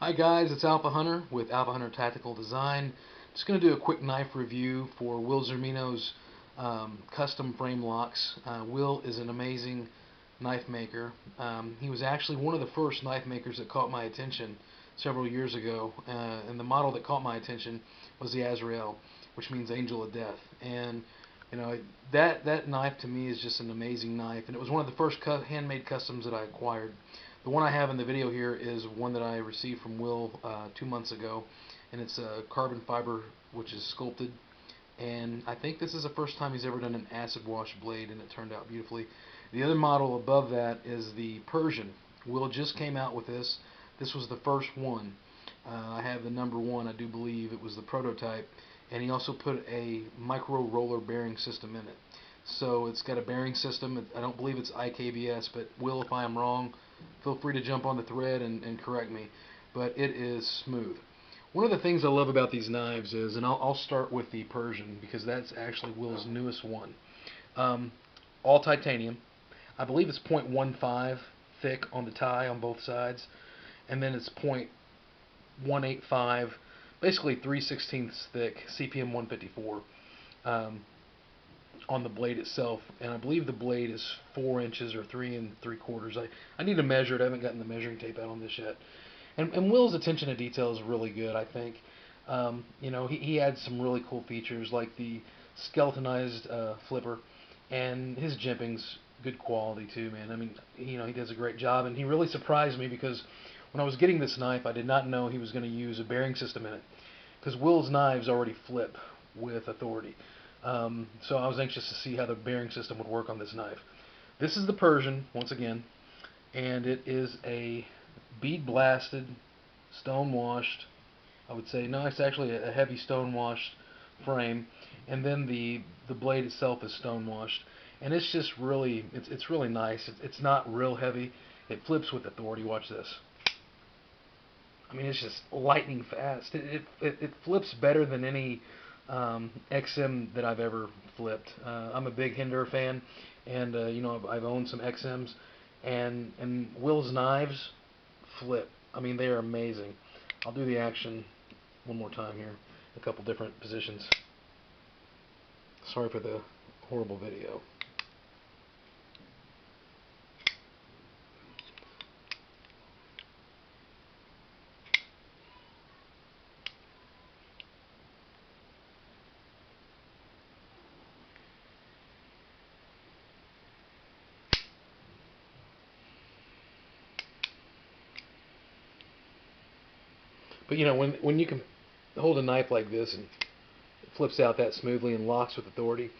Hi guys, it's Alpha Hunter with Alpha Hunter Tactical Design. Just going to do a quick knife review for Will Zermeno's custom frame locks. Will is an amazing knife maker. He was actually one of the first knife makers that caught my attention several years ago, and the model that caught my attention was the Azrael, which means Angel of Death. And you know that knife to me is just an amazing knife, and it was one of the first handmade customs that I acquired. The one I have in the video here is one that I received from Will 2 months ago, and it's a carbon fiber which is sculpted. And I think this is the first time he's ever done an acid wash blade, and it turned out beautifully. The other model above that is the Persian. Will just came out with this. This was the first one. I have the number one, I do believe it was the prototype, and he also put a micro roller bearing system in it. So it's got a bearing system. I don't believe it's IKBS, but Will, if I am wrong, feel free to jump on the thread and correct me. But it is smooth. One of the things I love about these knives is, and I'll start with the Persian because that's actually Will's newest one. Um, all titanium. I believe it's 0.15 thick on the tie on both sides, and then it's 0.185, basically 3/16 thick, CPM 154. On the blade itself, and I believe the blade is 4 inches or 3 3/4. I need to measure it. I haven't gotten the measuring tape out on this yet. And Will's attention to detail is really good, I think. He adds some really cool features like the skeletonized flipper, and his jimping's good quality too, man. I mean, he does a great job, and he really surprised me because when I was getting this knife, I did not know he was going to use a bearing system in it, because Will's knives already flip with authority. So I was anxious to see how the bearing system would work on this knife. This is the Persian, once again, and it is a bead blasted, stone washed, I would say, no, it's actually a heavy stone washed frame, and then the blade itself is stone washed, and it's just really, it's really nice. It's not real heavy. It flips with authority. Watch this. I mean, it's just lightning fast. It flips better than any XM that I've ever flipped. I'm a big Hinder fan, and I've owned some XMs, and Will's knives flip. I mean, they are amazing. I'll do the action one more time here, a couple different positions. Sorry for the horrible video. But when you can hold a knife like this and it flips out that smoothly and locks with authority,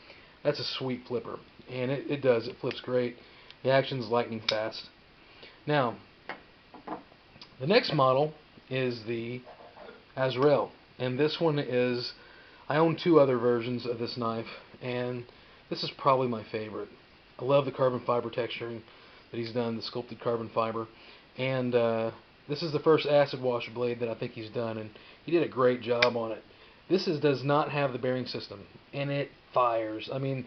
that's a sweet flipper. And it does. It flips great. The action's lightning fast. Now, the next model is the Azrael. And this one is, I own two other versions of this knife, and this is probably my favorite. I love the carbon fiber texturing that he's done, the sculpted carbon fiber. And this is the first acid wash blade that I think he's done, and he did a great job on it. Does not have the bearing system, and it fires. I mean,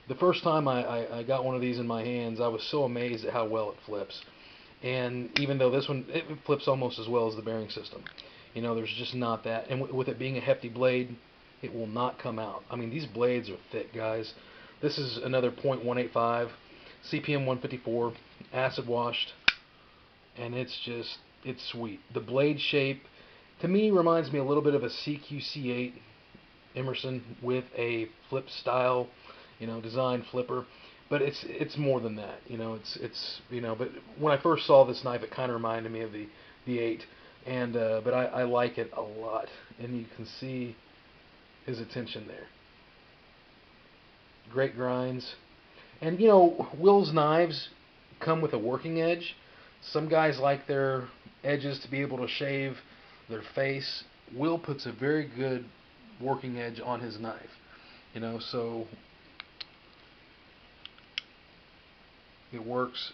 the first time I got one of these in my hands, I was so amazed at how well it flips. And even though this one, it flips almost as well as the bearing system. There's just not that. And with it being a hefty blade, it will not come out. I mean, these blades are thick, guys. This is another .185, CPM 154, acid washed, and it's sweet. The blade shape, to me, reminds me a little bit of a CQC8 Emerson with a flip style, design flipper. But it's more than that, But when I first saw this knife, it kind of reminded me of the 8, and but I like it a lot, and you can see his attention there. Great grinds, and Will's knives come with a working edge. Some guys like their edges to be able to shave their face. Will puts a very good working edge on his knife, so it works.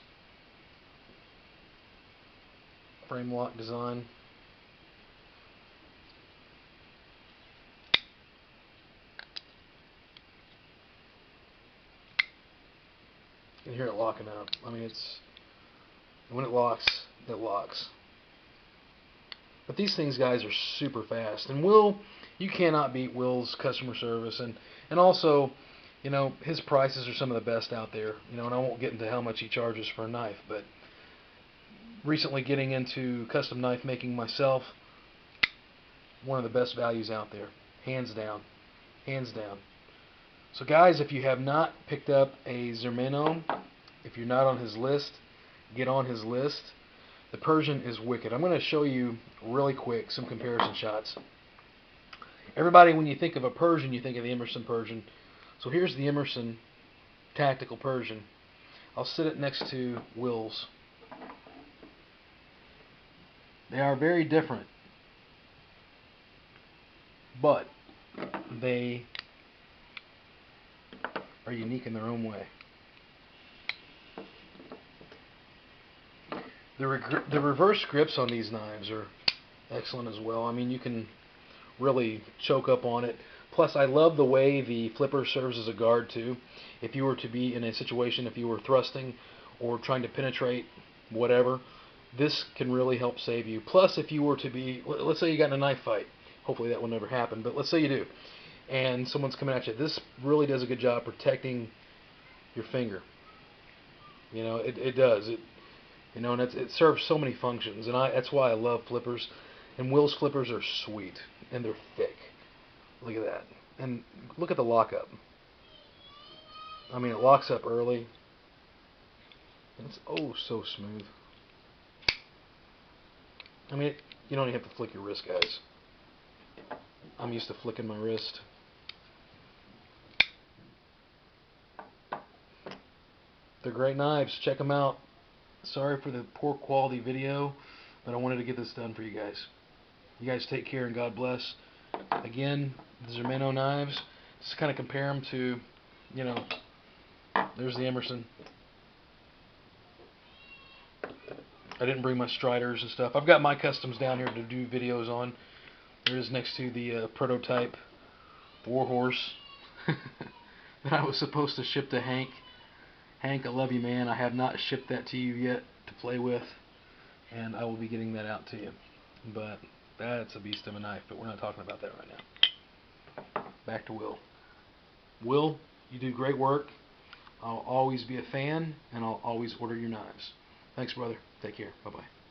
Frame lock design. You can hear it locking up. I mean, when it locks, it locks. But these things, guys, are super fast. And you cannot beat Will's customer service. And also, you know, his prices are some of the best out there. You know, and I won't get into how much he charges for a knife, but recently getting into custom knife making myself, one of the best values out there, hands down, hands down. So guys, if you have not picked up a Zermeno, if you're not on his list, get on his list. The Persian is wicked. I'm going to show you really quick some comparison shots. Everybody, when you think of a Persian, you think of the Emerson Persian. So here's the Emerson Tactical Persian. I'll sit it next to Will's. They are very different, but they are unique in their own way. The reverse grips on these knives are excellent as well. I mean, you can really choke up on it. Plus, I love the way the flipper serves as a guard too. If you were to be in a situation, if you were thrusting or trying to penetrate whatever, this can really help save you. Plus, if you were to be, let's say you got in a knife fight. Hopefully that will never happen, but let's say you do, and someone's coming at you. This really does a good job protecting your finger. You know, it does. You know, and it serves so many functions, and that's why I love flippers. And Will's flippers are sweet, and they're thick. Look at that. And look at the lockup. I mean, it locks up early, and it's oh so smooth. I mean, you don't even have to flick your wrist, guys. I'm used to flicking my wrist. They're great knives. Check them out. Sorry for the poor quality video, but I wanted to get this done for you guys. You guys take care and God bless. Again, the Zermeno knives. Just kind of compare them to, you know, there's the Emerson. I didn't bring my Striders and stuff. I've got my customs down here to do videos on. There it is next to the prototype Warhorse that I was supposed to ship to Hank. Hank, I love you, man. I have not shipped that to you yet to play with, and I will be getting that out to you. But that's a beast of a knife, but we're not talking about that right now. Back to Will. Will, you do great work. I'll always be a fan, and I'll always order your knives. Thanks, brother. Take care. Bye-bye.